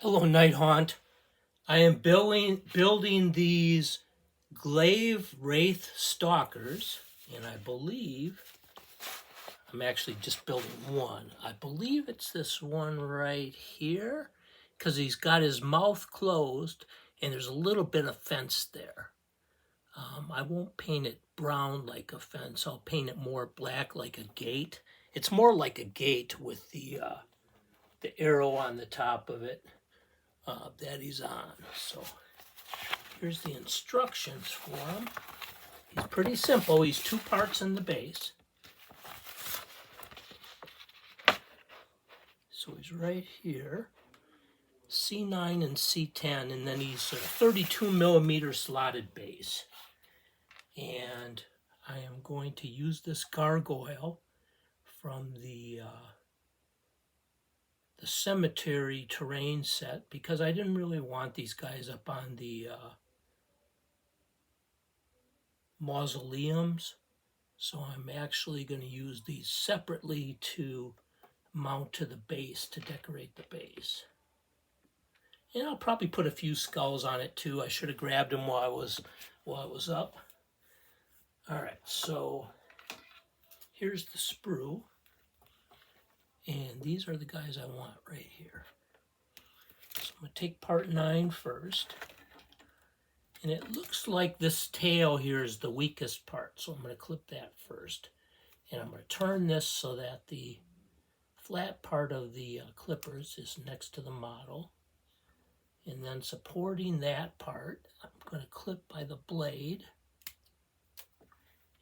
Hello, NightHaunt. I am building these GlaiveWraith Stalkers, and I believe I'm actually just building one. I believe it's this one right here, because he's got his mouth closed, and there's a little bit of fence there. I won't paint it brown like a fence. I'll paint it more black like a gate. It's more like a gate with the arrow on the top of it. That he's on. So here's the instructions for him. He's pretty simple. He's two parts in the base. So he's right here, C9 and C10, and then he's a 32 millimeter slotted base. And I am going to use this gargoyle from the cemetery terrain set because I didn't really want these guys up on the mausoleums, so I'm actually going to use these separately to mount to the base to decorate the base. And I'll probably put a few skulls on it too. I should have grabbed them while it was up. All right, so here's the sprue, and these are the guys I want right here. So I'm going to take part 9 first. And it looks like this tail here is the weakest part, so I'm going to clip that first. And I'm going to turn this so that the flat part of the clippers is next to the model. And then supporting that part, I'm going to clip by the blade.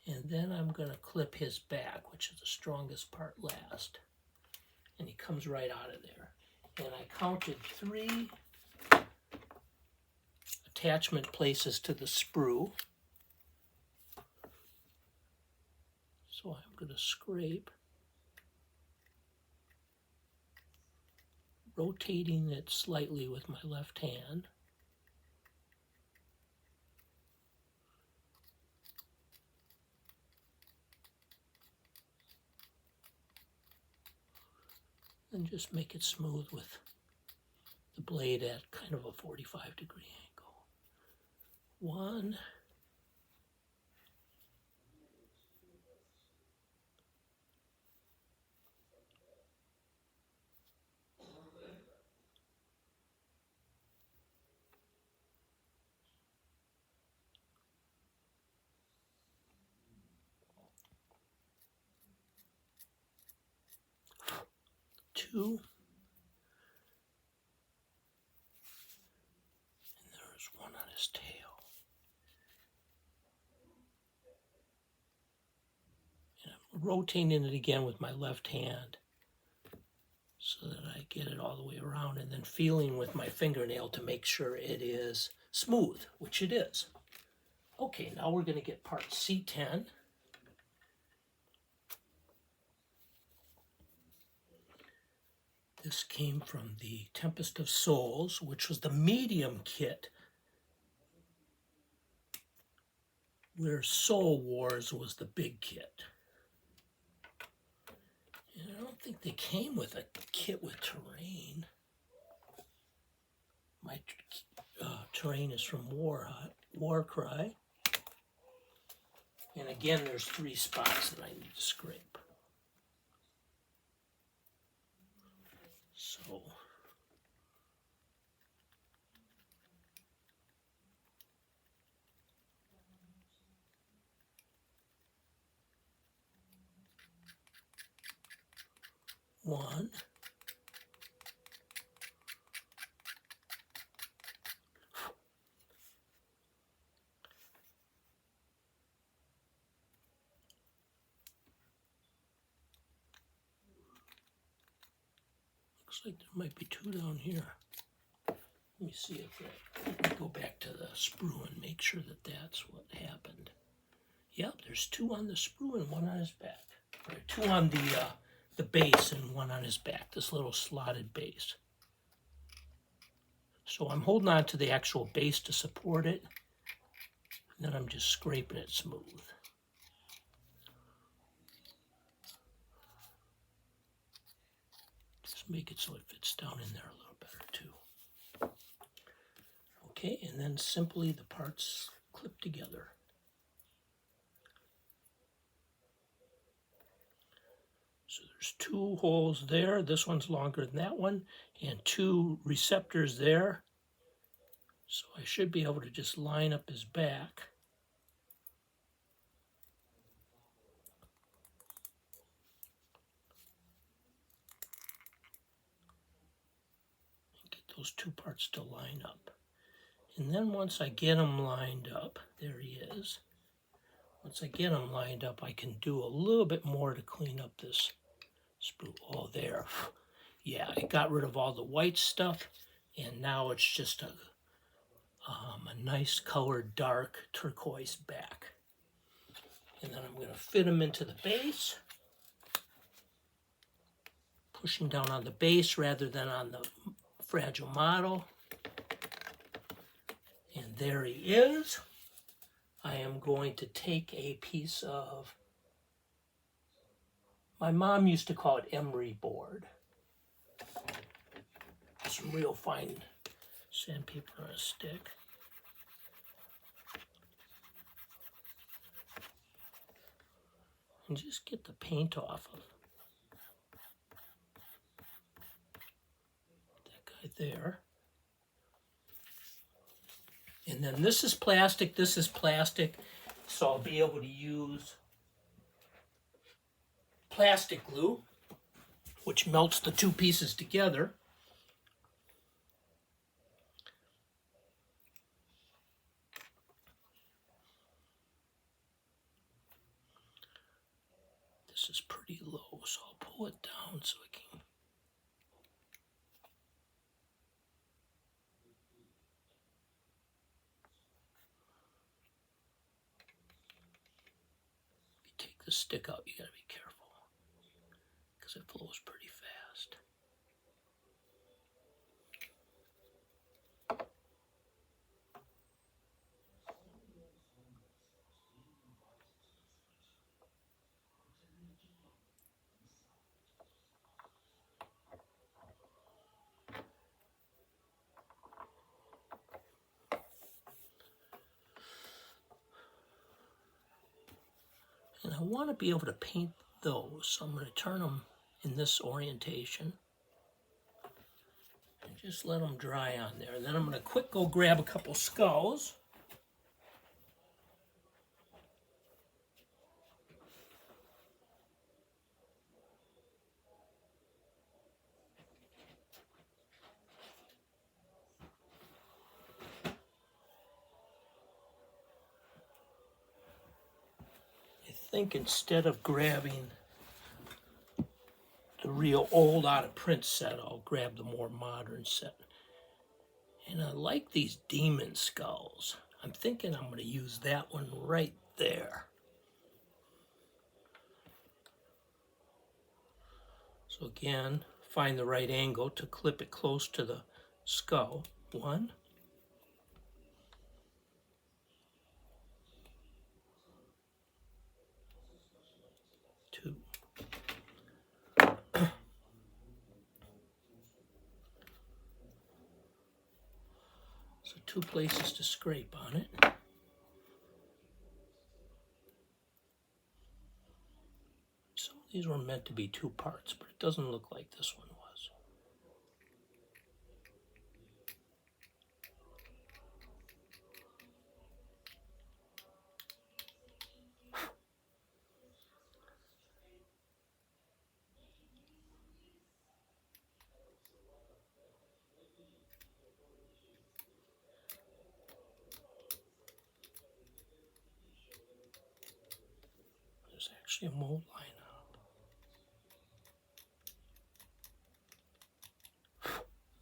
And then I'm going to clip his back, which is the strongest part last. And he comes right out of there. And I counted 3 attachment places to the sprue. So I'm going to scrape, rotating it slightly with my left hand. And just make it smooth with the blade at kind of a 45-degree angle. 1, 2, and there's 1 on his tail. And I'm rotating it again with my left hand so that I get it all the way around, and then feeling with my fingernail to make sure it is smooth, which it is. Okay, now we're going to get part C10. This came from the Tempest of Souls, which was the medium kit, where Soul Wars was the big kit. And I don't think they came with a kit with terrain. My terrain is from Warcry. And again, there's 3 spots that I need to scrape. So one, looks like there might be 2 down here. Let me see if I go back to the sprue and make sure that that's what happened. Yep, there's 2 on the sprue and 1 on his back. Or 2 on the base and 1 on his back, this little slotted base. So I'm holding on to the actual base to support it, and then I'm just scraping it smooth. Just make it so it fits down in there a little better too. Okay, and then simply the parts clip together. So there's 2 holes there. This one's longer than that one, and 2 receptors there. So I should be able to just line up his back. And get those 2 parts to line up. And then once I get them lined up, there he is. Once I get them lined up, I can do a little bit more to clean up this spool. Oh, there. Yeah, I got rid of all the white stuff, and now it's just a nice colored dark turquoise back. And then I'm going to fit them into the base, pushing down on the base rather than on the fragile model. And there he is. I am going to take a piece of, my mom used to call it emery board. Some real fine sandpaper on a stick. And just get the paint off of that guy there. And then this is plastic, so I'll be able to use plastic glue, which melts the 2 pieces together. This is pretty low, so I'll pull it down so it can. If you take the stick out, you gotta be careful, because it flows pretty fast. And I want to be able to paint those, so I'm going to turn them in this orientation and just let them dry on there. And then I'm going to quick go grab a couple skulls. I think instead of grabbing the real old out of print set, I'll grab the more modern set. And I like these demon skulls. I'm thinking I'm going to use that one right there. So again, find the right angle to clip it close to the skull. 1. 2. So 2 places to scrape on it. Some of these were meant to be 2 parts, but it doesn't look like this one was. There's actually a mold line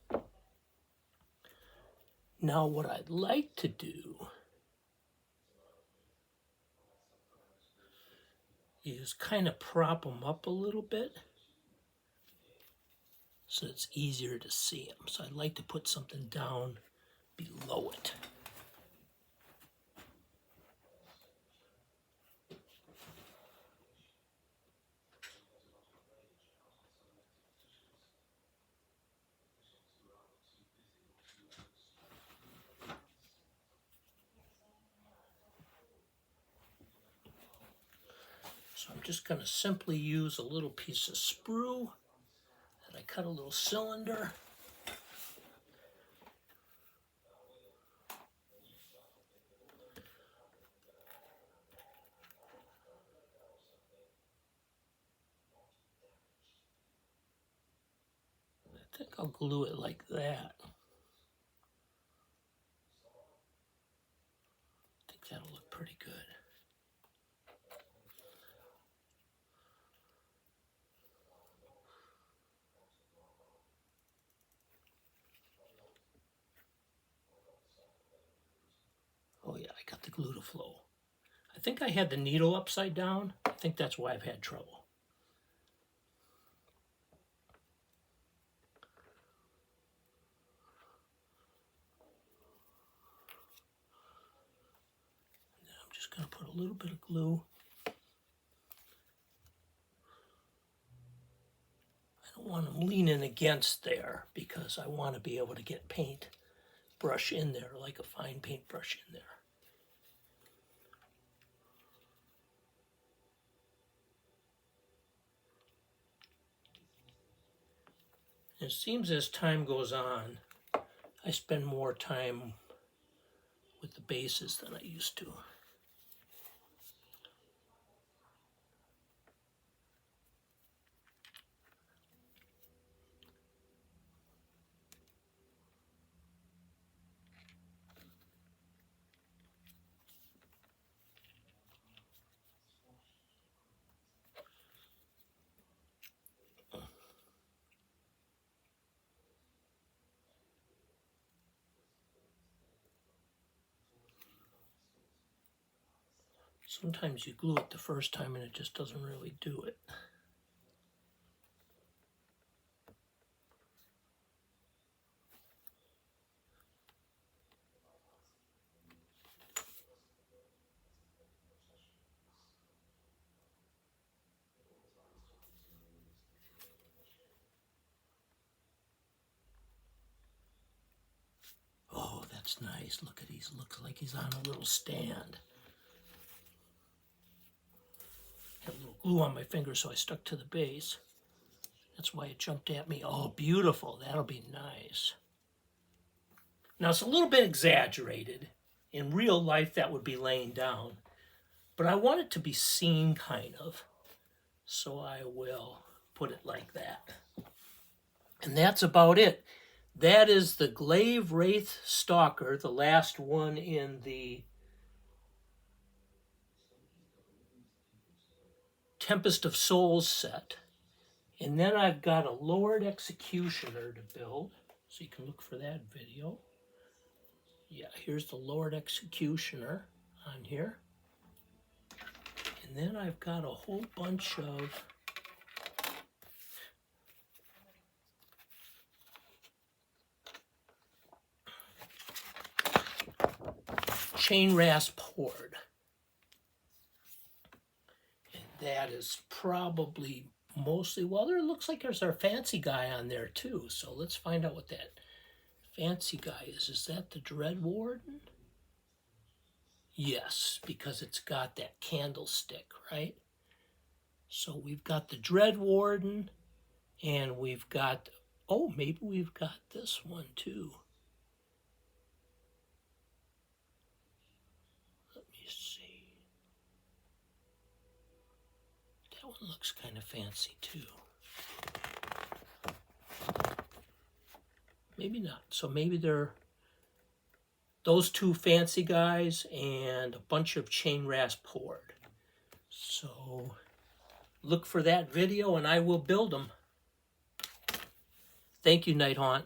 up. Now what I'd like to do is kind of prop them up a little bit so it's easier to see them. So I'd like to put something down below it. just going to simply use a little piece of sprue that I cut a little cylinder. I think I'll glue it like that. I think that'll look pretty good. Oh yeah, I got the glue to flow. I think I had the needle upside down. I think that's why I've had trouble. Now I'm just going to put a little bit of glue. I don't want them leaning against there because I want to be able to get paint brush in there, like a fine paintbrush in there. It seems as time goes on, I spend more time with the bases than I used to. Sometimes you glue it the first time and it just doesn't really do it. Oh, that's nice. Look at these. Looks like he's on a little stand. Had a little glue on my finger, so I stuck to the base. That's why it jumped at me. Oh, beautiful. That'll be nice. Now, it's a little bit exaggerated. In real life, that would be laying down. But I want it to be seen, kind of. So I will put it like that. And that's about it. That is the GlaiveWraith Stalker, the last one in the Tempest of Souls set. And then I've got a Lord Executioner to build. So you can look for that video. Yeah, here's the Lord Executioner on here. And then I've got a whole bunch of chain rasp horde. And that is probably mostly, well, there looks like there's our fancy guy on there too. So let's find out what that fancy guy is. Is that the Dread Warden? Yes, because it's got that candlestick, right? So we've got the Dread Warden, and we've got, oh, maybe we've got this one too. Let me see. That one looks kind of fancy too. Maybe not. So maybe they're those two fancy guys and a bunch of chain rasp horde. So look for that video and I will build them. Thank you, NightHaunt.